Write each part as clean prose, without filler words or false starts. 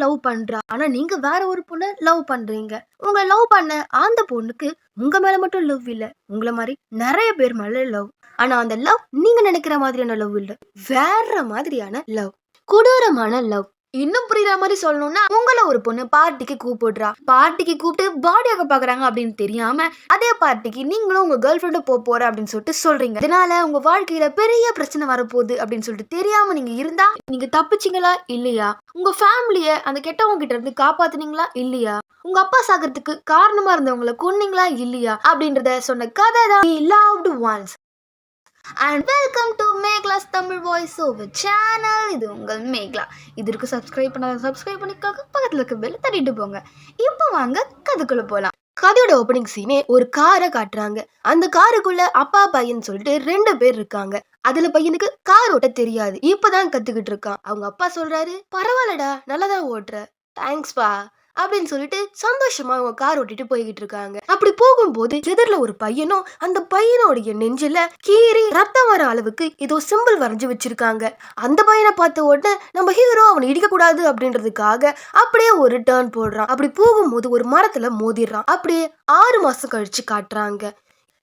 Love பண்றா, ஆனா நீங்க வேற ஒரு பொண்ண லவ் பண்றீங்க. உங்க லவ் பண்ண அந்த பொண்ணுக்கு உங்க மேல மட்டும் லவ் இல்ல, உங்கள மாதிரி நிறைய பேர் மேல லவ். ஆனா அந்த லவ் நீங்க நினைக்கிற மாதிரியான லவ் இல்ல, வேற மாதிரியான லவ், கொடூரமான லவ். இன்னும் புரியுற மாதிரி சொல்லணும்னா, உங்களை ஒரு பொண்ணு பார்ட்டிக்கு கூப்பிடுறா, பார்ட்டிக்கு கூப்பிட்டு பாடியாக பாக்குறாங்க அப்படின்னு தெரியாம அதே பார்ட்டிக்கு நீங்களும் உங்க கேர்ள் ஃப்ரெண்டும் போற அப்படின்னு சொல்லிட்டு சொல்றீங்க. இதனால உங்க வாழ்க்கையில பெரிய பிரச்சனை வரப்போகுது அப்படின்னு சொல்லிட்டு தெரியாம நீங்க இருந்தா நீங்க தப்பிச்சிங்களா இல்லையா? உங்க ஃபேமிலிய அந்த கெட்டவங்க கிட்ட இருந்து காப்பாத்துனீங்களா இல்லையா? உங்க அப்பா சாகிறதுக்கு காரணமா இருந்தவங்களை கொன்னீங்களா இல்லையா அப்படின்றத சொன்ன கதை தான் Loved Ones. And welcome to Mekla's Tamil voice over channel. இது உங்கள் மேக்லா. இதற்கு சப்ஸ்கிரைப் பண்ணிக்கோங்க, பக்கத்தில் இருக்க பெல் தட்டிட்டு போங்க. இப்போ வாங்க கதைக்குள்ள போகலாம். கதையோட ஓப்பனிங் சீனே ஒரு காரை காட்டுறாங்க. அந்த காருக்குள்ள அப்பா பையன் சொல்லிட்டு 2 பேர் இருக்காங்க. அதுல பையனுக்கு கார் ஓட்ட தெரியாது, இப்பதான் கத்துக்கிட்டு இருக்கான். அவங்க அப்பா சொல்றாரு, பரவாயில்லடா, நல்லாதான் ஓட்டுற, தேங்க்ஸ்பா அப்படின்னு சொல்லிட்டு சந்தோஷமா அவங்க கார் ஓட்டிட்டு போய்கிட்டு இருக்காங்க. அப்படி போகும்போது எதிரில ஒரு பையனும் அந்த பையனோடைய நெஞ்சில கீறி ரத்தம் வர அளவுக்கு ஏதோ சிம்பிள் வரைஞ்சு வச்சிருக்காங்க. அந்த பையனை பார்த்த உடனே நம்ம ஹீரோ அவனை இடிக்க கூடாது அப்படின்றதுக்காக அப்படியே ஒரு டர்ன் போடுறான். அப்படி போகும்போது ஒரு மரத்துல மோதிடுறான். அப்படியே 6 மாசம் கழிச்சு காட்டுறாங்க.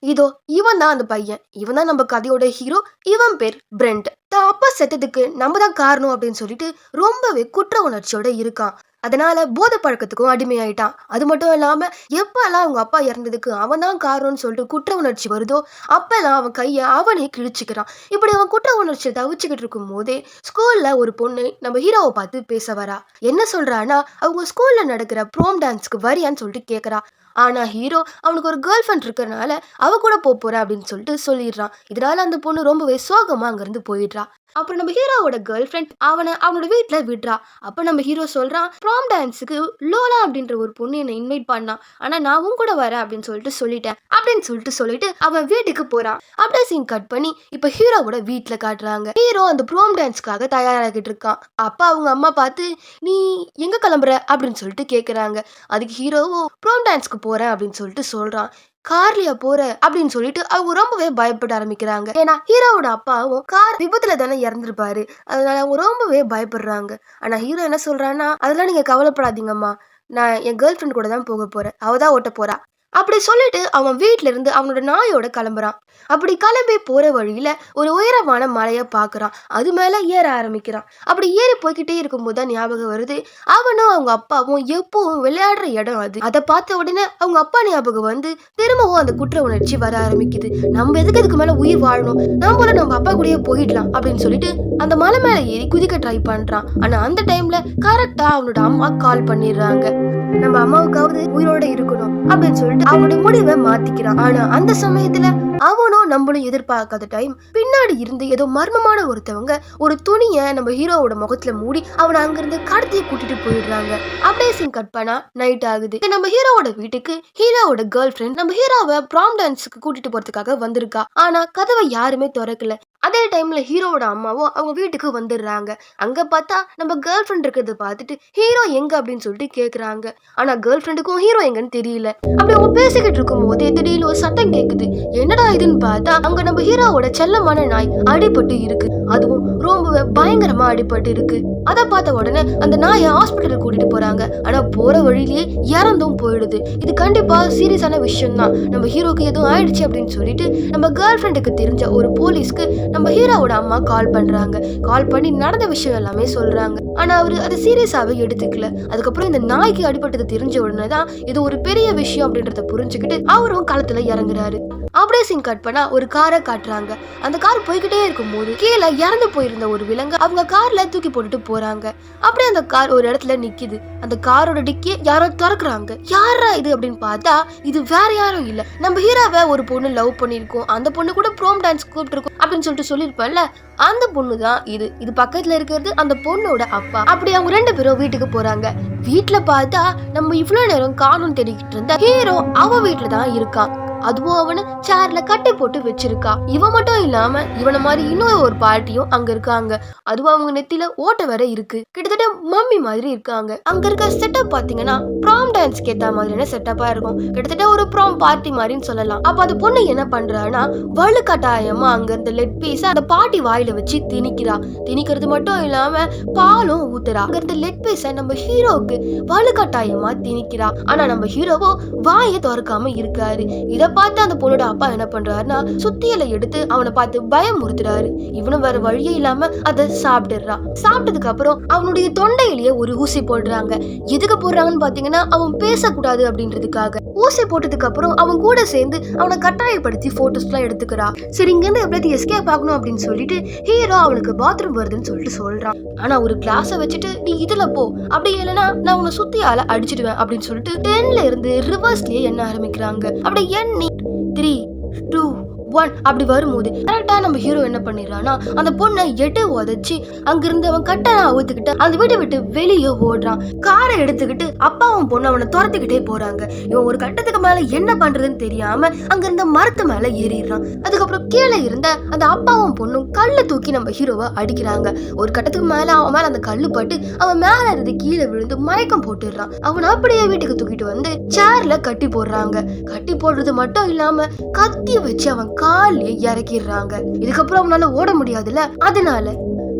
இதோ இவன் தான் அந்த பையன், இவன் தான் நம்ம கதையோட ஹீரோ. இவன் பேர் பிரெண்ட். தான் அப்பா செத்ததுக்கு நம்ம தான் காரணம் அப்படின்னு சொல்லிட்டு ரொம்பவே குற்ற உணர்ச்சியோட இருக்கான். அதனால போதை பழக்கத்துக்கும் அடிமையாயிட்டான். அது மட்டும் இல்லாம எப்பெல்லாம் அவங்க அப்பா இறந்ததுக்கு அவன் தான் காரணம்னு சொல்லிட்டு குற்ற உணர்ச்சி வருதோ அப்பெல்லாம் அவன் கையை அவனே கிழிச்சுக்கிறான். இப்படி அவன் குற்ற உணர்ச்சியை தவிச்சுக்கிட்டு இருக்கும் போதே ஸ்கூல்ல ஒரு பொண்ணு நம்ம ஹீரோவை பார்த்து பேச வரா. என்ன சொல்றான்னா, அவங்க ஸ்கூல்ல நடக்கிற ப்ரோம் டான்ஸ்க்கு வரியான்னு சொல்லிட்டு கேட்கறா. ஆனா ஹீரோ அவனுக்கு ஒரு கேர்ள் ஃப்ரெண்ட் இருக்கிறனால அவ கூட போறேன் அப்படின்னு சொல்லிட்டு சொல்லிடுறான். இதனால அந்த பொண்ணு ரொம்பவே சோகமா அங்கிருந்து போயிடுறா. அப்புறம் நம்ம ஹீரோவோட கேர்ள் ஃப்ரெண்ட் அவனோட வீட்டுல விடுறா. அப்ப நம்ம ஹீரோ சொல்றான், ப்ராம் டான்ஸுக்கு லோலா அப்படின்ற ஒரு பொண்ணு என்னை இன்வைட் பண்ணான், ஆனா நான் உன் கூட வரேன் அப்படின்னு சொல்லிட்டேன் அப்படின்னு சொல்லிட்டு அவன் வீட்டுக்கு போறான். அப்படியே சீன் கட் பண்ணி இப்ப ஹீரோவோட வீட்டுல காட்டுறாங்க. ஹீரோ அந்த ப்ரோம் டான்ஸ்க்காக தயாராகிட்டு இருக்கான். அப்ப அவங்க அம்மா பார்த்து, நீ எங்க கிளம்புற அப்படின்னு சொல்லிட்டு கேக்குறாங்க. அதுக்கு ஹீரோவோ ப்ரோம் டான்ஸ்க்கு போறேன் அப்படின்னு சொல்லிட்டு சொல்றான். கார்லயா போற அப்படின்னு சொல்லிட்டு அவங்க ரொம்பவே பயப்பட ஆரம்பிக்கிறாங்க. ஏன்னா ஹீரோவோட அப்பாவும் கார் விபத்துல தானே இறந்துருப்பாரு, அதனால அவங்க ரொம்பவே பயப்படுறாங்க. ஆனா ஹீரோ என்ன சொல்றான்னா, அதெல்லாம் நீங்க கவலைப்படாதீங்கம்மா, நான் என் கேர்ள் ஃப்ரெண்ட் கூட தான் போக போறேன், அவதான் ஓட்ட போறா அப்படி சொல்லிட்டு அவன் வீட்டுல இருந்து அவனோட நாயோட கிளம்புறான். அப்படி கிளம்பி போற வழியில ஒரு உயரமான மலையை பாக்குறான். அது மேல ஏற ஆரம்பிக்கிறான். அப்படி ஏறி போய்கிட்டே இருக்கும்போது தான் ஞாபகம் வருது, அவனும் அவங்க அப்பாவும் எப்பவும் விளையாடுற இடம் அது. அதை பார்த்த உடனே அவங்க அப்பா ஞாபகம் வந்து திரும்பவும் அந்த குற்ற உணர்ச்சி வர ஆரம்பிக்குது. நம்ம எதுக்கு இதுக்கு மேல உயிர் வாழணும், நம்மள நம்ம அப்பா கூடயே போயிடலாம் அப்படின்னு சொல்லிட்டு அந்த மலை மேல ஏறி குதிக்க ட்ரை பண்றான். ஆனா அந்த டைம்ல கரெக்டா அவனோட அம்மா கால் பண்ணிடுறாங்க. நம்ம அம்மாவுக்காவது உயிரோட இருக்கணும் அப்படின்னு சொல்லிட்டு அவனுடைய முடிவை மாத்திக்கிறான். ஆனா அந்த சமயத்துல அவனும் நம்மளும் எதிர்பார்க்காத டைம் பின்னாடி இருந்து ஏதோ மர்மமான ஒருத்தவங்க ஒரு துணியை நம்ம ஹீரோவோட முகத்துல மூடி அவனை அங்கிருந்து கடத்தி கூட்டிட்டு போயிடுறாங்க. அப்படியே சீன் கட் பண்ணா நைட் ஆகுது. நம்ம ஹீரோவோட வீட்டுக்கு ஹீரோவோட கேர்ள் ஃப்ரெண்ட் நம்ம ஹீரோவை ப்ராம் டான்ஸுக்கு கூட்டிட்டு போறதுக்காக வந்திருக்கா. ஆனா கதவை யாருமே திறக்கல. அதே டைம்ல ஹீரோவோட அம்மாவும் அவங்க வீட்டுக்கு வந்துடுறாங்க. அங்க பார்த்தா நம்ம கேர்ள் ஃப்ரெண்ட் இருக்கிறத பார்த்துட்டு ஹீரோ எங்க அப்படின்னு சொல்லிட்டு கேக்குறாங்க. ஆனா கேர்ள் ஃப்ரெண்டுக்கும் ஹீரோ எங்கன்னு தெரியல. அப்படி அவங்க பேசிக்கிட்டு இருக்கும் போதே திடீர்னு ஒரு சத்தம் கேக்குது. என்னடா இதுன்னு பார்த்தா அங்க நம்ம ஹீரோவோட செல்லமான நாய் அடிபட்டு இருக்கு. அதுவும் ரொம்பவே பயங்கரமா அடிபட்டு இருக்கு. அதை பார்த்த உடனே அந்த நாயை ஹாஸ்பிட்டலுக்கு கூட்டிட்டு போறாங்க. ஆனா போற வழியிலேயே இறந்தும் போயிடுது. இது கண்டிப்பா சீரியஸான விஷயம் தான். நம்ம ஹீரோக்கு எதுவும் ஆயிடுச்சு அப்படின்னு சொல்லிட்டு நம்ம கேர்ள் ஃப்ரெண்டுக்கு தெரிஞ்ச ஒரு போலீஸ்க்கு நம்ம ஹீரோவோட அம்மா கால் பண்றாங்க. கால் பண்ணி நடந்த விஷயம் எல்லாமே சொல்றாங்க. ஆனா அவரு அதை சீரியஸாவே எடுத்துக்கல. அதுக்கப்புறம் இந்த நாய்க்கு அடிபட்டது தெரிஞ்ச உடனே தான் இது ஒரு பெரிய விஷயம் அப்படின்றத புரிஞ்சுக்கிட்டு அவரும் களத்துல இறங்குறாரு. அப்படியே சீன் கட் பண்ணா ஒரு காரை காட்டுறாங்க. அந்த கார் போய்கிட்டே இருக்கும் போது கீழே இறந்து போயிருந்த ஒரு விலங்கு அவங்க கார்ல தூக்கி போட்டுட்டு போறாங்க. அப்படியே அந்த கார் ஒரு இடத்துல நிக்குது. அந்த காரோட டிக்கியை யாரோ திறக்குறாங்க. யாரா இது அப்படின்னு பார்த்தா இது வேற யாரும் இல்ல, நம்ம ஹீரோவை ஒரு பொண்ணு லவ் பண்ணிருக்கோம், அந்த பொண்ணு கூட ப்ரோம் டான்ஸ் கூப்பிட்டு இருக்கோம் அப்படின்னு சொல்லிட்டு சொல்லிருப்பேன்ல, அந்த பொண்ணு தான் இது. இது பக்கத்துல இருக்கிறது அந்த பொண்ணோட அப்பா. அப்படி அவங்க 2 பேரும் வீட்டுக்கு போறாங்க. வீட்டுல பார்த்தா நம்ம இவ்வளவு நேரம் காணும் தேடிக்கிட்டு இருந்த ஹீரோ அவ வீட்டுல தான் இருக்கான். அதுவும் அவனை சேர்ல கட்டி போட்டு வச்சிருக்கா. இவன் மட்டும் இல்லாம இவனை மாதிரி இன்னொரு ஒரு பார்ட்டியும் அங்க இருக்காங்க. அதுவும் அவங்க நெத்தில ஓட்ட வேற இருக்கு. கிட்டத்தட்ட மம்மி மாதிரி இருக்காங்க. அங்க இருக்க செட்டப் பாத்தீங்கன்னா ப்ராம் டான்ஸ்க்கு ஏத்த மாதிரியான செட்டப்பா இருக்கும். கிட்டத்தட்ட ஒரு ப்ராம் பார்ட்டி மாதிரின்னு சொல்லலாம். அப்ப அந்த பொண்ணு என்ன பண்றான்னா வலுக்கட்டாயமா அங்க இருந்த லெட் பீஸ அந்த பாட்டி வாயில வச்சு திணிக்கிறா. திணிக்கிறது மட்டும் இல்லாம பாலும் ஊத்துறா. அங்க இருந்த லெட் பீஸ நம்ம ஹீரோவுக்கு வலுக்கட்டாயமா திணிக்கிறா. ஆனா நம்ம ஹீரோவோ வாயை திறக்காம இருக்காரு. இத பார்த்து அந்த பொண்ணோட அப்பா என்ன பண்றாருன்னா சுத்தியலை எடுத்து அவனை பார்த்து பயமுறுத்துறாரு. இவனும் வேற வழியே இல்லாம அதை சாப்பிட்டுறான். சாப்பிட்டதுக்கு அப்புறம் அவனுடைய தொண்டையிலேயே ஒரு ஊசி போடுறாங்க. எதுக்கு போடுறாங்கன்னு பாத்தீங்கன்னா அவன் பேசக்கூடாது அப்படின்றதுக்காக. ஊசி போட்டதுக்கு அப்புறம் அவன் கூட சேர்ந்து அவனை கட்டாயப்படுத்தி போட்டோஸ் எல்லாம் எடுத்துக்கிறா. சரி இங்க இருந்து எப்படியாவது எஸ்கேப் ஆகணும் அப்படின்னு சொல்லிட்டு ஹீரோ அவனுக்கு பாத்ரூம் வருதுன்னு சொல்லிட்டு சொல்றான். ஆனா ஒரு கிளாஸை வச்சுட்டு நீ இதுல போ, அப்படி இல்லைன்னா நான் உன்னை சுத்தியால அடிச்சிடுவேன் அப்படின்னு சொல்லிட்டு 10ல இருந்து ரிவர்ஸ்லயே எண்ண ஆரம்பிக்கிறாங்க. அப்படி எண்ணி 3, 2, 1 அப்படி வரும்போது கரெக்டா நம்ம ஹீரோ என்ன பண்ணிடுறான்னா அந்த பொண்ணை எட்டு உதச்சி அங்கிருந்து அவன் கட்டணை அவுத்துக்கிட்டு அந்த வீட்டை விட்டு வெளியே ஓடுறான். காரை எடுத்துக்கிட்டு அப்பாவும் பொண்ணு அவனை துரத்துக்கிட்டே போறாங்க. இவன் ஒரு கட்டத்துக்கு மேல என்ன பண்றதுன்னு தெரியாம அங்க இருந்த மரத்து மேல ஏறிடுறான். அதுக்கப்புறம் கீழே இருந்த அந்த அப்பாவும் பொண்ணும் கல்லை தூக்கி நம்ம ஹீரோவை அடிக்கிறாங்க. ஒரு கட்டத்துக்கு மேல அவன் மேல அந்த கல்லு பட்டு அவன் மேல இருந்து கீழே விழுந்து மயக்கம் போட்டுடுறான். அவன் அப்படியே வீட்டுக்கு தூக்கிட்டு வந்து சேர்ல கட்டி போடுறாங்க. கட்டி போடுறது மட்டும் இல்லாம கத்தி வச்சு அவன் காலிலே இறக்கிடுறாங்க. இதுக்கப்புறம் அவனால ஓட முடியாதுல்ல, அதனால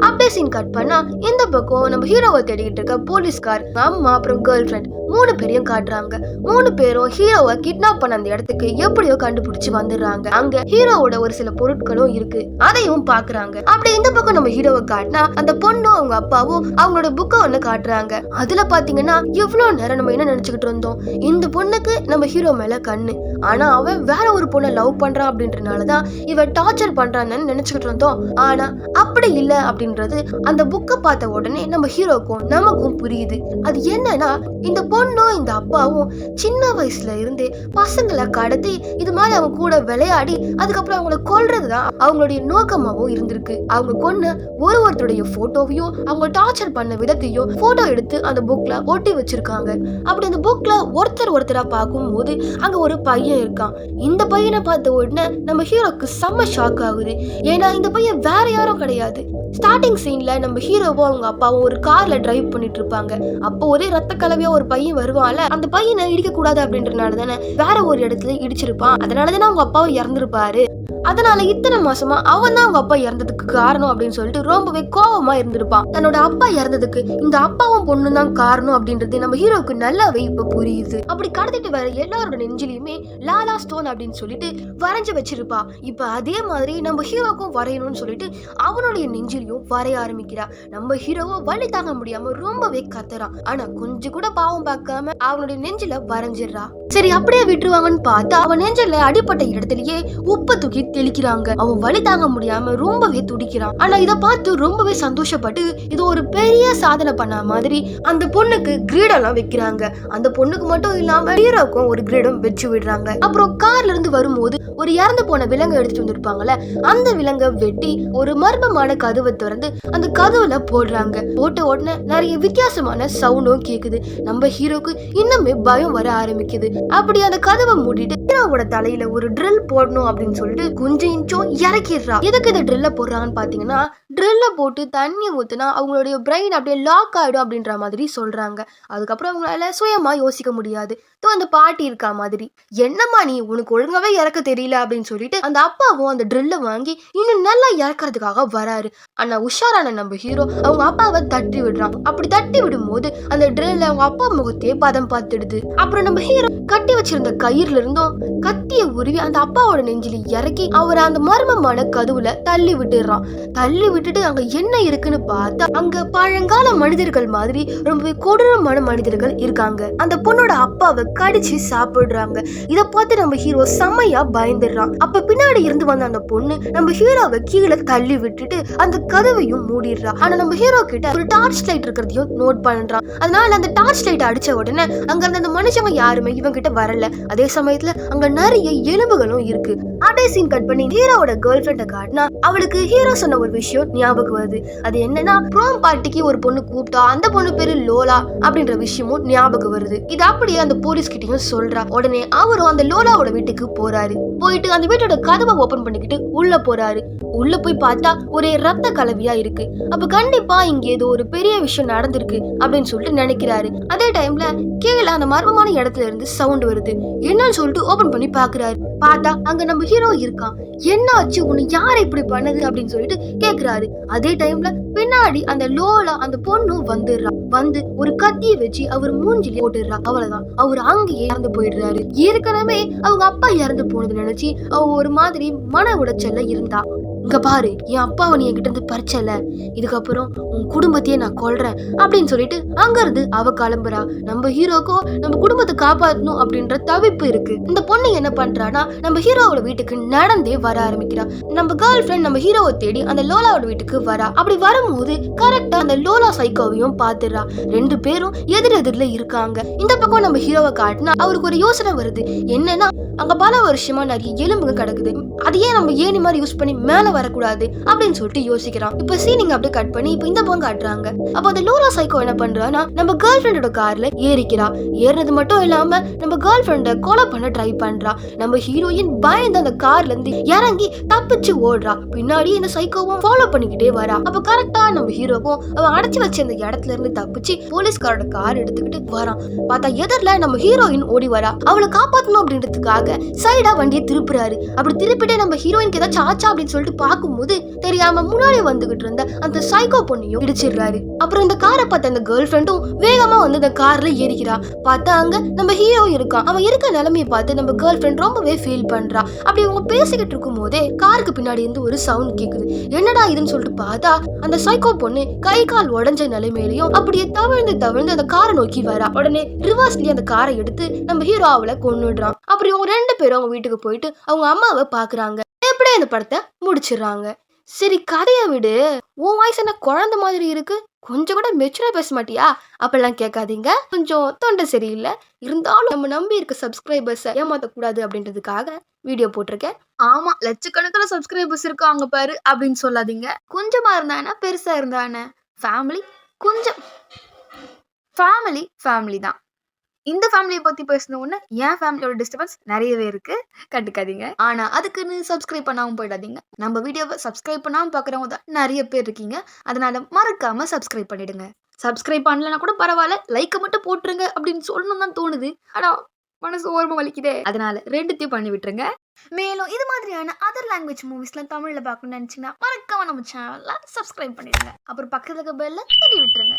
அப்படியே சீன் கட் பண்ணா இந்த பக்கம் நம்ம ஹீரோவை தேடிக்கிட்டு இருக்க போலீஸ்கார் அம்மா அப்புறம் கேர்ள் ஃப்ரெண்ட் 3 பேரையும் காட்டுறாங்க. 3 பேரும் ஹீரோவை கிட்னாப் பண்ண அந்த இடத்துக்கு எப்படியோ கண்டுபிடிச்சு வந்துடுறாங்க. அங்க ஹீரோவோட ஒரு சில பொருட்களும் இருக்கு, அதையும் பாக்குறாங்க. அப்படி இந்த பக்கம் நம்ம ஹீரோவை காட்டினா அந்த பொண்ணும் அவங்க அப்பாவும் அவங்களோட புக்கை ஒண்ணு காட்டுறாங்க. அதுல பாத்தீங்கன்னா எவ்வளவு நேரம் நம்ம என்ன நினைச்சுக்கிட்டு இருந்தோம், இந்த பொண்ணுக்கு நம்ம ஹீரோ மேல கண்ணு, ஆனா அவன் வேற ஒரு பொண்ணை லவ் பண்றான் அப்படின்றனாலதான் இவன் டார்ச்சர் பண்றான்னு நினைச்சுக்கிட்டு இருந்தோம். ஆனா அப்படி இல்ல அப்படின்றது அந்த புக்கை பார்த்த உடனே நம்ம ஹீரோக்கும் நமக்கும் புரியுது. அது என்னன்னா இந்த பொண்ணும் இந்த அப்பாவும் சின்ன வயசுல இருந்து பசங்களை கடத்தி இது மாதிரி அவங்க கூட விளையாடி அதுக்கப்புறம் அவங்கள கொல்றதுதான் அவங்களுடைய நோக்கமாவும் இருந்திருக்கு. அவங்க கொன்ன ஒருத்தருடைய போட்டோவையும் அவங்க டார்ச்சர் பண்ண விதத்தையும் போட்டோ எடுத்து அந்த புக்ல ஒட்டி வச்சிருக்காங்க. அப்படி அந்த புக்ல ஒருத்தரா பார்க்கும் போது அங்க ஒரு பையன் இருக்கான். இந்த பையனை பார்த்த உடனே நம்ம ஹீரோக்கு செம்ம ஷாக் ஆகுது. ஏன்னா இந்த பையன் வேற யாரும் கிடையாது. ஸ்டார்டிங் சீன்ல நம்ம ஹீரோவும் அவங்க அப்பாவும் ஒரு கார்ல டிரைவ் பண்ணிட்டு இருப்பாங்க. அப்போ ஒரே ரத்த கலவையா ஒரு பையன் வருவான்ல, அந்த பையனை இடிக்க கூடாது அப்படின்றனால தானே வேற ஒரு இடத்துல இடிச்சிருப்பான். அதனாலதானே அவங்க அப்பாவும் இறந்துருப்பாரு. அதனால இத்தனை மாசமா அவன் தான் அவங்க அப்பா இறந்ததுக்கு காரணம் அப்படின்னு சொல்லிட்டு ரொம்பவே கோபமா இருந்திருப்பான். தன்னோட அப்பா இறந்ததுக்கு இந்த அப்பாவும் பொண்ணு தான் காரணம் அப்படின்றது நம்ம ஹீரோக்கு நல்லாவே இப்ப புரியுது. அப்படி கடத்திட்டு வர எல்லாரோட நெஞ்சிலையுமே லாலா ஸ்டோன் அப்படின்னு சொல்லிட்டு வரைஞ்சு வச்சிருப்பா. இப்ப அதே மாதிரி நம்ம ஹீரோக்கும் வரையணும்னு சொல்லிட்டு அவனுடைய நெஞ்சிலையும் வரைய ஆரம்பிக்கிறா. நம்ம ஹீரோவோ வலி தாங்க முடியாம ரொம்பவே கத்துறான். ஆனா கொஞ்சம் கூட பாவம் பார்க்காம அவனுடைய நெஞ்சில வரைஞ்சிடுறா. சரி அப்படியே விட்டுருவாங்கன்னு பார்த்தா அவன் நெஞ்சில அடிப்பட்ட இடத்துலயே உப்பு தூக்கி தெளிக்கிறாங்க. அவன் வலி தாங்க முடியாம ரொம்பவே துடிக்கிறான். ஆனா இத பார்த்து ரொம்பவே சந்தோஷப்பட்டு இது ஒரு பெரிய சாதனை பண்ண மாதிரி அந்த பொண்ணுக்கு கிரீடெல்லாம் வைக்கிறாங்க. அந்த பொண்ணுக்கு மட்டும் இல்லாம ஹீரோக்கும் ஒரு கிரீடம் வச்சு விடுறாங்க. அப்புறம் கார்ல இருந்து வரும்போது ஒரு இறந்து போன விலங்கு எடுத்துட்டு வந்திருப்பாங்கல்ல, அந்த விலங்கை வெட்டி ஒரு மர்மமான கதவை திறந்து அந்த கதவுல போடுறாங்க. போட்ட உடனே நிறைய வித்தியாசமான சவுண்டும் கேக்குது. நம்ம ஹீரோக்கு இன்னுமே பயம் வர ஆரம்பிக்குது. அப்படி அந்த கதவை மூடிட்டு ஹீரோவோட தலையில ஒரு ட்ரில் போடணும் அப்படின்னு சொல்லிட்டு கொஞ்சம் இன்ச்சும் இறக்கிடுறா. எதுக்கு இந்த ட்ரில்ல போடுறாங்கன்னு பாத்தீங்கன்னா ட்ரில்ல போட்டு தண்ணி ஊத்துனா அவங்களுடைய பிரெயின் அப்படியே லாக் ஆயிடும் அப்படின்ற மாதிரி சொல்றாங்க. அதுக்கப்புறம் அவங்களால சுயமா யோசிக்க முடியாது. அந்த பாட்டி இருக்கா மாதிரி, என்னம்மா நீ உனக்கு ஒழுங்காவே இறக்க தெரியல அப்படின்னு சொல்லிட்டு அந்த அப்பாவும் அந்த ட்ரில்ல வாங்கி இன்னும் நல்லா இறக்குறதுக்காக வராரு. ஆனா உஷாரான நம்ம ஹீரோ அவங்க அப்பாவை தட்டி விடுறான். அப்படி தட்டி விடும் போது அந்த ட்ரில்ல அவங்க அப்பா முகத்தையே பதம் பார்த்துடுது. அப்புறம் நம்ம ஹீரோ கட்டி வச்சிருந்த கயிறுல இருந்தும் கத்திய உருவி அந்த அப்பாவோட நெஞ்சில இறக்கி அவரை அந்த மர்மமான கதவுல தள்ளி விட்டுறான். தள்ளி விட்டுட்டு அங்க என்ன இருக்குன்னு பார்த்தா அங்க பழங்கால மனிதர்கள் மாதிரி ரொம்பவே கொடூரமான மனிதர்கள் இருக்காங்க. அந்த பொண்ணோட அப்பாவை கடிச்சு சாப்பிடுறாங்க. இத பார்த்து நம்ம ஹீரோ செம்மையா பயந்துடுறான். அப்ப பின்னாடி இருந்து வந்த அந்த பொண்ணு நம்ம ஹீரோவை கீழே தள்ளி விட்டுட்டு அந்த கதவையும் மூடிடுறா. ஆனா நம்ம ஹீரோ கிட்ட ஒரு டார்ச் லைட் இருக்கிறதையும் நோட் பண்றான். அதனால அந்த டார்ச் லைட் அடிச்ச உடனே அங்க இருந்த அந்த மனுஷங்க யாருமே இவங்க கிட்ட வரல. அதே சமயத்துல அங்க நிறைய எலும்புகளும் இருக்கு. அப்படியே சீன் கட் பண்ணி ஹீரோவோட கேர்ள் ஃப்ரெண்ட காட்டினா அவளுக்கு ஹீரோ சொன்ன ஒரு விஷயம் ஞாபகம் வருது. அது என்னன்னா ப்ரோம் பார்ட்டிக்கு ஒரு பொண்ணு கூப்பிட்டா அந்த பொண்ணு பேரு லோலா அப்படின்ற விஷயமும் ஞாபகம் வருது. இது அப்படியே அந்த போலீஸ் கிட்டயும் சொல்றா. உடனே அவரும் அந்த லோலாவோட வீட்டுக்கு போறாரு. போயிட்டு அந்த வீட்டோட கதவை ஓபன் பண்ணிக்கிட்டு உள்ள போறாரு. உள்ள போய் பார்த்தா ஒரே ரத்த கலவியா இருக்கு. அப்ப கண்டிப்பா இங்க ஏதோ ஒரு பெரிய விஷயம் நடந்திருக்கு அப்படின்னு சொல்லிட்டு நினைக்கிறாரு. அதே டைம்ல கீழே அந்த மர்மமான இடத்துல இருந்து சவுண்ட் வருது. என்னன்னு சொல்லிட்டு ஓபன் பண்ணி பாக்குறாரு. பார்த்தா அங்க நம்ம ஹீரோ இருக்கான். என்ன ஆச்சு, உன்னை யார் இப்படி பண்ணது அப்படின்னு சொல்லிட்டு கேக்குறாரு. அதே டைம்ல பின்னாடி அந்த லோலா அந்த பொண்ணு வந்துடுறா. வந்து ஒரு கத்தியை வச்சு அவர் மூஞ்சில போட்டுடுறா. அவ்வளவுதான், அவர் அங்கேயே இறந்து போயிடுறாரு. ஏற்கனவே அவங்க அப்பா இறந்து போனது நினைச்சு அவ ஒரு மாதிரி மன உடைச்சல்ல இருந்தா. இங்க பாரு, என் அப்பாவை நீ என்கிட்ட இருந்து பறிச்சல, இதுக்கப்புறம் உன் குடும்பத்தையே நான் கொல்றேன் அப்படின்னு சொல்லிட்டு அங்க இருந்து அவ கிளம்புறா. நம்ம ஹீரோக்கோ நம்ம குடும்பத்தை காப்பாற்றணும் அப்படின்ற தவிப்பு இருக்கு. இந்த பொண்ணு என்ன பண்றானா நம்ம ஹீரோவோட வீட்டுக்கு நடந்தே வர ஆரம்பிக்கிறா. நம்ம கேர்ள் ஃபிரெண்ட் நம்ம ஹீரோவை தேடி அந்த லோலாவோட வீட்டுக்கு வரா. அப்படி வரும்போது கரெக்டா அந்த லோலா சைக்கோவையும் பாத்துறா. ரெண்டு பேரும் எதிரெதிரில இருக்காங்க. இந்த பக்கம் நம்ம ஹீரோவை காட்டினா அவருக்கு ஒரு யோசனை வருது. என்னன்னா அங்க பல வருஷமா நிறைய எலும்புங்க கிடக்குது, அதையே நம்ம ஏணி மாதிரி யூஸ் பண்ணி மேல வரக்கூடாது அப்படின்னு சொல்லிட்டு யோசிக்கிறான். இப்ப சீனிங் அப்படியே கட் பண்ணி இப்ப இந்த பக்கம் காட்டுறாங்க. அப்ப அந்த லோலா சைக்கோ என்ன பண்றான்னா நம்ம கேர்ள் ஃபிரெண்டோட கார்ல ஏறிக்கிறா. ஏறினது மட்டும் இல்லாம நம்ம கேர்ள் ஃபிரெண்ட கொலை பண்ண ட்ரை பண்றா. நம்ம ஹீரோயின் பயந்து அந்த கார்ல இருந்து இறங்கி தப்பிச்சு ஓடுறா. பின்னாடி இந்த சைக்கோவும் ஃபாலோ பண்ணிக்கிட்டே வரா. அப்ப கரெக்டா நம்ம ஹீரோவும் அவன் அடைச்சு வச்ச அந்த இடத்துல இருந்து தப்பிச்சு போலீஸ்காரோட கார் எடுத்துக்கிட்டு வரான். பார்த்தா எதிரில நம்ம ஹீரோயின் ஓடி வரா. அவளை காப்பாத்தணும் அப்படின்றதுக்காக சைடா வண்டியை திருப்புறாரு. அப்படி திருப்பிட்டே நம்ம ஹீரோயினுக்கு ஏதாச்சும் ஆச்சா அப்படின்னு சொல்லிட்டு பார்க்கும்போது தெரியாம முன்னாடி வந்துகிட்டு இருந்த அந்த சைக்கோ பொண்ணையும் இடிச்சிடுறாரு. அப்புறம் இந்த காரை பார்த்த அந்த கேர்ள் ஃபிரெண்டும் வேகமா வந்து அந்த கார்ல ஏறிக்கிறா. பார்த்தா அங்க நம்ம ஹீரோ இருக்கான். அவன் இருக்க நிலைமையை பார்த்து நம்ம கேர்ள் ஃபிரெண்ட் ரொம்பவே ஃபீல் பண்றா. அப்படி அவங்க பேசிக்கிட்டு இருக்கும் போதே காருக்கு பின்னாடி இருந்து ஒரு சவுண்ட் கேக்குது. என்னடா இதுன்னு சொல்லிட்டு பார்த்தா அந்த சைக்கோ பொண்ணு கை கால் உடஞ்ச நிலைமையிலையும் அப்படியே தவிழ்ந்து தவிழ்ந்து அந்த காரை நோக்கி வரா. உடனே ரிவர்ஸ்லயே அந்த காரை எடுத்து நம்ம ஹீரோ அவளை கொன்னுடுறான். அப்படி அவங்க ரெண்டு பேரும் அவங்க வீட்டுக்கு போயிட்டு அவங்க அம்மாவை பாக்குறாங்க. எப்படியே இந்த படத்தை முடிச்சிடுறாங்க. சரி, கதையை விடு, உன் வாய்ஸ் என்ன குழந்தை மாதிரி இருக்கு, கொஞ்சம் கூட மெச்சூரா பேச மாட்டியா அப்படிலாம் கேட்காதீங்க. கொஞ்சம் தொண்டை சரியில்லை, இருந்தாலும் நம்ம நம்பி இருக்க சப்ஸ்கிரைபர்ஸ் ஏமாத்தக்கூடாது அப்படின்றதுக்காக வீடியோ போட்டிருக்கேன். ஆமா, லட்சக்கணக்கில் சப்ஸ்கிரைபர்ஸ் இருக்காங்க பாரு அப்படின்னு சொல்லாதீங்க. கொஞ்சமா இருந்தானே பெருசா இருந்தானே, ஃபேமிலி கொஞ்சம் ஃபேமிலி தான். இந்த ஃபேமிலியை பத்தி பேசின உடனே என் ஃபேமிலியோட டிஸ்டர்பன்ஸ் நிறையவே இருக்கு, கண்டுக்காதீங்க. ஆனா அதுக்குன்னு சப்ஸ்கிரைப் பண்ணாம போயிடாதீங்க. நம்ம வீடியோவை சப்ஸ்கிரைப் பண்ணாம பாக்குறவங்க தான் நிறைய பேர் இருக்கீங்க. அதனால மறக்காம சப்ஸ்கிரைப் பண்ணிடுங்க. சப்ஸ்கிரைப் பண்ணலன்னா கூட பரவாயில்ல, லைக்கை மட்டும் போட்டுருங்க அப்படின்னு சொல்லணும் தான் தோணுது. ஆனா மனசு ஓரமா வலிக்குதே, அதனால ரெண்டுத்தையும் பண்ணி விட்டுருங்க. மேலும் இது மாதிரியான அதர் லாங்குவேஜ் மூவிஸ்லாம் தமிழ்ல பார்க்கணும்னு நினைச்சீங்கன்னா மறக்காம நம்ம சேனல்ல சப்ஸ்கிரைப் பண்ணிடுங்க. அப்புறம் பக்கத்துல இருக்க பெல்ல தட்டி விட்டுருங்க.